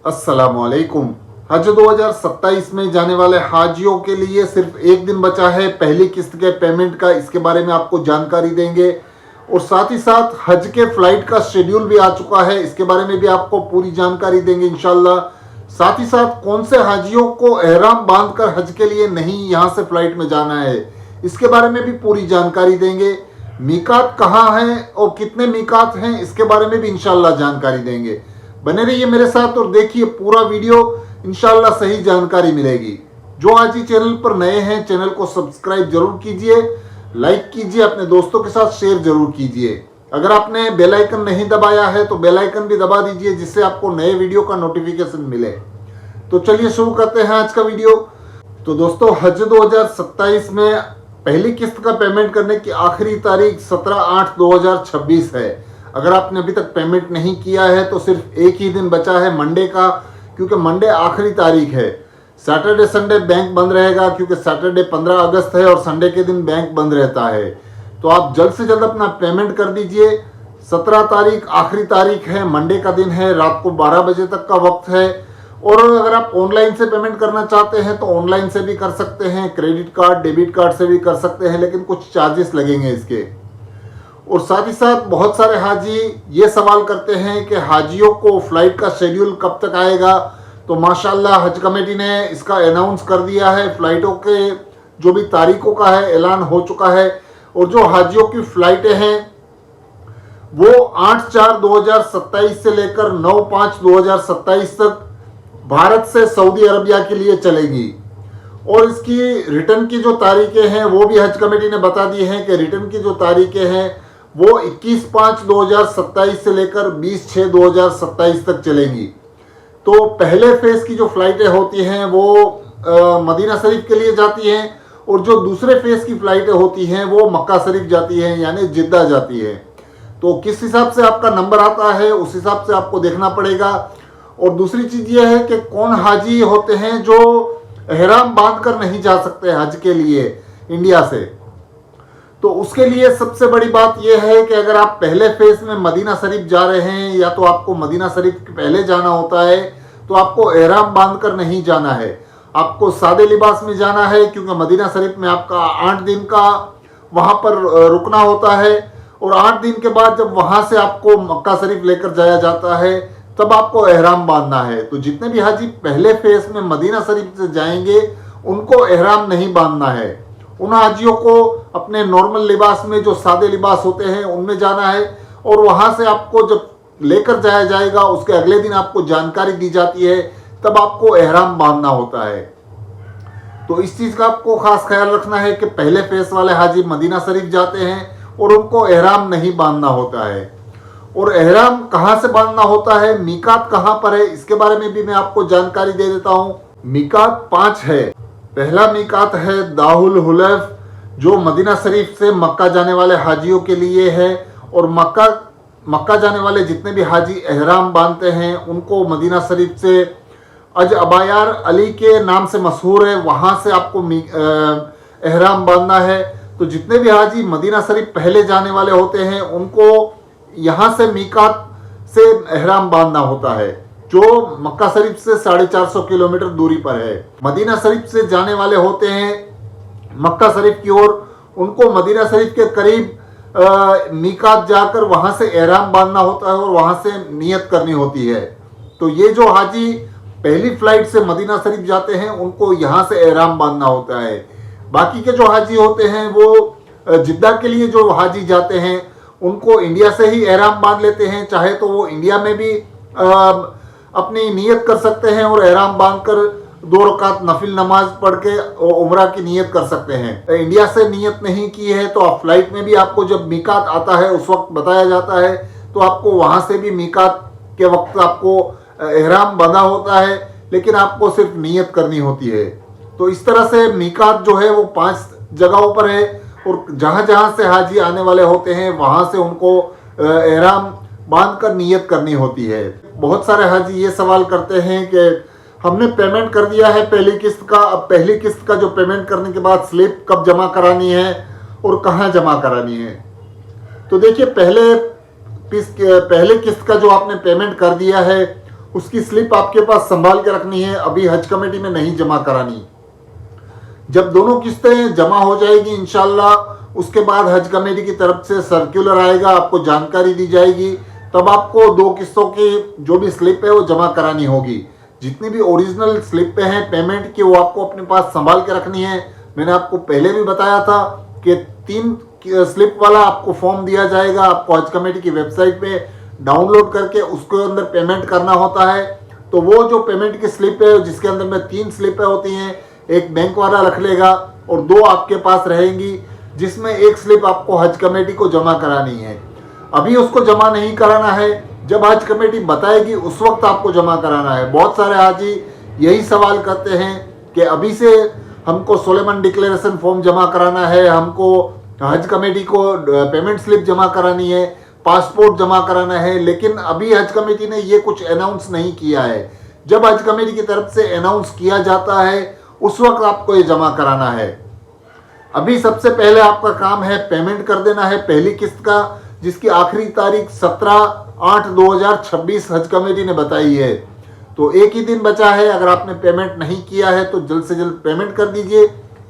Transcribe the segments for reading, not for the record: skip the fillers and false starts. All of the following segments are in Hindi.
अस्सलामुअलैकुम। हज 2027 में जाने वाले हाजियों के लिए सिर्फ एक दिन बचा है पहली किस्त के पेमेंट का। इसके बारे में आपको जानकारी देंगे और साथ ही साथ हज के फ्लाइट का शेड्यूल भी आ चुका है, इसके बारे में भी आपको पूरी जानकारी देंगे इंशाल्लाह। साथ ही साथ कौन से हाजियों को एहराम बांधकर हज के लिए नहीं यहाँ से फ्लाइट में जाना है, इसके बारे में भी पूरी जानकारी देंगे। मीकात कहाँ है और कितने मीकात हैं, इसके बारे में भी इंशाल्लाह जानकारी देंगे। बने रहिए मेरे साथ और देखिए पूरा वीडियो, इंशाल्लाह सही जानकारी मिलेगी। जो आज ही चैनल पर नए हैं, चैनल को सब्सक्राइब जरूर कीजिए, लाइक कीजिए, अपने दोस्तों के साथ शेयर जरूर कीजिए। अगर आपने बेल आइकन नहीं दबाया है तो बेल आइकन भी दबा दीजिए, जिससे आपको नए वीडियो का नोटिफिकेशन मिले। तो चलिए शुरू करते हैं आज का वीडियो। तो दोस्तों, हज 2027 में पहली किस्त का पेमेंट करने की आखिरी तारीख 17/8/2026 है। अगर आपने अभी तक पेमेंट नहीं किया है तो सिर्फ एक ही दिन बचा है, मंडे का, क्योंकि मंडे आखिरी तारीख है। सैटरडे संडे बैंक बंद रहेगा, क्योंकि सैटरडे 15 अगस्त है और संडे के दिन बैंक बंद रहता है। तो आप जल्द से जल्द अपना पेमेंट कर दीजिए। 17 तारीख आखिरी तारीख है, मंडे का दिन है, रात को 12 बजे तक का वक्त है। और अगर आप ऑनलाइन से पेमेंट करना चाहते हैं तो ऑनलाइन से भी कर सकते हैं, क्रेडिट कार्ड डेबिट कार्ड से भी कर सकते हैं, लेकिन कुछ चार्जेस लगेंगे इसके। और साथ ही साथ बहुत सारे हाजी ये सवाल करते हैं कि हाजियों को फ्लाइट का शेड्यूल कब तक आएगा। तो माशाल्लाह हज कमेटी ने इसका अनाउंस कर दिया है। फ्लाइटों के जो भी तारीखों का है ऐलान हो चुका है। और जो हाजियों की फ्लाइटें हैं वो 8/4/2027 से लेकर 9/5/2027 तक भारत से सऊदी अरबिया के लिए चलेगी। और इसकी रिटर्न की जो तारीखें हैं वो भी हज कमेटी ने बता दी हैं कि रिटर्न की जो तारीखें हैं वो 21/5/2027 से लेकर 20/6/2027 तक चलेंगी। तो पहले फेज की जो फ्लाइटें होती हैं वो मदीना शरीफ के लिए जाती हैं, और जो दूसरे फेज की फ्लाइटें होती हैं वो मक्का शरीफ जाती हैं, यानी जिद्दा जाती है। तो किस हिसाब से आपका नंबर आता है उस हिसाब से आपको देखना पड़ेगा। और दूसरी चीज ये है कि कौन हाजी होते हैं जो एहराम बांध कर नहीं जा सकते हज के लिए इंडिया से। तो उसके लिए सबसे बड़ी बात यह है कि अगर आप पहले फेज में मदीना शरीफ जा रहे हैं, या तो आपको मदीना शरीफ के पहले जाना होता है, तो आपको एहराम बांध कर नहीं जाना है, आपको सादे लिबास में जाना है, क्योंकि मदीना शरीफ में आपका 8 दिन का वहां पर रुकना होता है। और 8 दिन के बाद जब वहां से आपको मक्का शरीफ लेकर जाया जाता है तब आपको एहराम बांधना है। तो जितने भी हाजी पहले फेज में मदीना शरीफ से जाएंगे उनको एहराम नहीं बांधना है। उन हाजियों को अपने नॉर्मल लिबास में, जो सादे लिबास होते हैं, उनमें जाना है। और वहां से आपको जब लेकर जाया जाएगा उसके अगले दिन आपको जानकारी दी जाती है, तब आपको एहराम बांधना होता है। तो इस चीज का आपको खास ख्याल रखना है कि पहले फेज वाले हाजी मदीना शरीफ जाते हैं और उनको एहराम नहीं बांधना होता है। और एहराम कहां से बांधना होता है, मीकात कहां पर है, इसके बारे में भी मैं आपको जानकारी दे देता हूं। मीकात 5 है। पहला मीकात है दाहुल हुलैफ, जो मदीना शरीफ से मक्का जाने वाले हाजियों के लिए है। और मक्का जाने वाले जितने भी हाजी एहराम बांधते हैं उनको मदीना शरीफ से अज अबायार अली के नाम से मशहूर है, वहां से आपको एहराम बांधना है। तो जितने भी हाजी मदीना शरीफ पहले जाने वाले होते हैं उनको यहां से मीकात से एहराम बांधना होता है, जो मक्का शरीफ से 450 किलोमीटर दूरी पर है। मदीना शरीफ से जाने वाले होते हैं मक्का शरीफ की ओर, उनको मदीना शरीफ के करीब मीकात जाकर वहां से एहराम बांधना होता है और वहां से नियत करनी होती है। तो ये जो हाजी पहली फ्लाइट से मदीना शरीफ जाते हैं उनको यहां से एहराम बांधना होता है। बाकी के जो हाजी होते हैं वो जिद्दा के लिए जो हाजी जाते हैं उनको इंडिया से ही एहराम बांध लेते हैं। चाहे तो वो इंडिया में भी अपनी नियत कर सकते हैं और एहराम बांधकर 2 रकात नफिल नमाज पढ़ के उम्रा की नियत कर सकते हैं। इंडिया से नियत नहीं की है तो आप फ्लाइट में भी आपको जब मीकात आता है उस वक्त बताया जाता है, तो आपको वहां से भी मीकात के वक्त आपको एहराम बंधा होता है, लेकिन आपको सिर्फ नियत करनी होती है। तो इस तरह से मीकात जो है वो 5 जगहों पर है, और जहां जहां से हाजी आने वाले होते हैं वहां से उनको एहराम बांधकर नियत करनी होती है। बहुत सारे हाजी ये सवाल करते हैं कि हमने पेमेंट कर दिया है पहली किस्त का, अब पहली किस्त का जो पेमेंट करने के बाद स्लिप कब जमा करानी है और कहां जमा करानी है। तो देखिए, पहले किस्त का जो आपने पेमेंट कर दिया है उसकी स्लिप आपके पास संभाल के रखनी है, अभी हज कमेटी में नहीं जमा करानी। जब दोनों किस्तें जमा हो जाएगी इंशाल्लाह, उसके बाद हज कमेटी की तरफ से सर्कुलर आएगा, आपको जानकारी दी जाएगी, तब आपको 2 किस्तों की जो भी स्लिप है वो जमा करानी होगी। जितनी भी ओरिजिनल स्लिप हैं पेमेंट की वो आपको अपने पास संभाल के रखनी है। मैंने आपको पहले भी बताया था कि 3 स्लिप वाला आपको फॉर्म दिया जाएगा, आपको हज कमेटी की वेबसाइट पे डाउनलोड करके उसके अंदर पेमेंट करना होता है। तो वो जो पेमेंट की स्लिप है जिसके अंदर में 3 स्लिपें होती हैं, एक बैंक वाला रख लेगा और 2 आपके पास रहेंगी, जिसमें एक स्लिप आपको हज कमेटी को जमा करानी है। अभी उसको जमा नहीं कराना है, जब हज कमेटी बताएगी उस वक्त आपको जमा कराना है। बहुत सारे हाजी यही सवाल करते हैं कि अभी से हमको सोलेमन डिक्लेरेशन फॉर्म जमा कराना है, हमको हज कमेटी को पेमेंट स्लिप जमा करानी है, पासपोर्ट जमा कराना है, लेकिन अभी हज कमेटी ने ये कुछ अनाउंस नहीं किया है। जब हज कमेटी की तरफ से अनाउंस किया जाता है उस वक्त आपको ये जमा कराना है। अभी सबसे पहले आपका काम है पेमेंट कर देना है पहली किस्त का, जिसकी आखिरी तारीख 17/8/2026 हज कमेटी ने बताई है। तो एक ही दिन बचा है, अगर आपने पेमेंट नहीं किया है तो जल्द से जल्द पेमेंट कर दीजिए।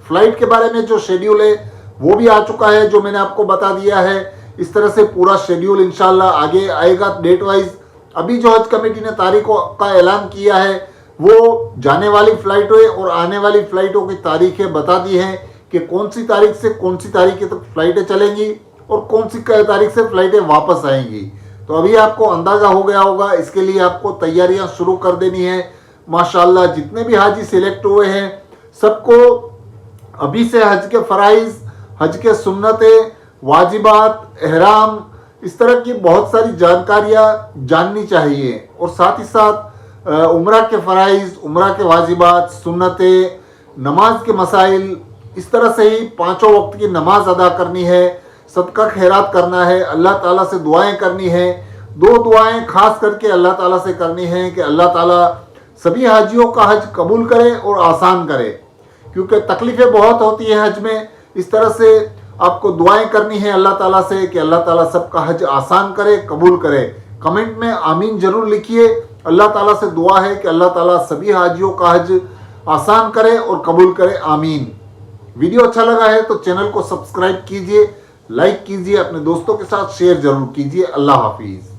फ्लाइट के बारे में जो शेड्यूल है वो भी आ चुका है, जो मैंने आपको बता दिया है। इस तरह से पूरा शेड्यूल इंशाल्लाह आगे आएगा डेट वाइज। अभी जो हज कमेटी ने तारीखों का ऐलान किया है वो जाने वाली फ्लाइटों और आने वाली फ्लाइटों की तारीखें बता दी हैं कि कौन सी तारीख से कौन सी तारीख तक फ्लाइटें चलेंगी और कौन सी तारीख से फ्लाइटें वापस आएंगी। तो अभी आपको अंदाजा हो गया होगा, इसके लिए आपको तैयारियां शुरू कर देनी है। माशाल्लाह जितने भी हाजी सिलेक्ट हुए हैं सबको अभी से हज के फराइज, हज के सुन्नतें, वाजिबात, एहराम, इस तरह की बहुत सारी जानकारियां जाननी चाहिए। और साथ ही साथ उम्रा के फराइज, उम्रा के वाजिबात, सुन्नतें, नमाज के मसाइल, इस तरह से ही 5 वक्त की नमाज अदा करनी है, सदका खैरात करना है, अल्लाह ताला से दुआएं करनी है। 2 दुआएं खास करके अल्लाह ताला से करनी है कि अल्लाह ताला सभी हाजियों का हज कबूल करे और आसान करे, क्योंकि तकलीफें बहुत होती हैं हज में। इस तरह से आपको दुआएं करनी है अल्लाह ताला से कि अल्लाह ताला सबका हज आसान करे, कबूल करे। कमेंट में आमीन जरूर लिखिए। अल्लाह ताला से दुआ है कि अल्लाह ताला सभी हाजियों का हज आसान करे और कबूल करे, आमीन। वीडियो अच्छा लगा है तो चैनल को सब्सक्राइब कीजिए, लाइक कीजिए, अपने दोस्तों के साथ शेयर जरूर कीजिए। अल्लाह हाफिज।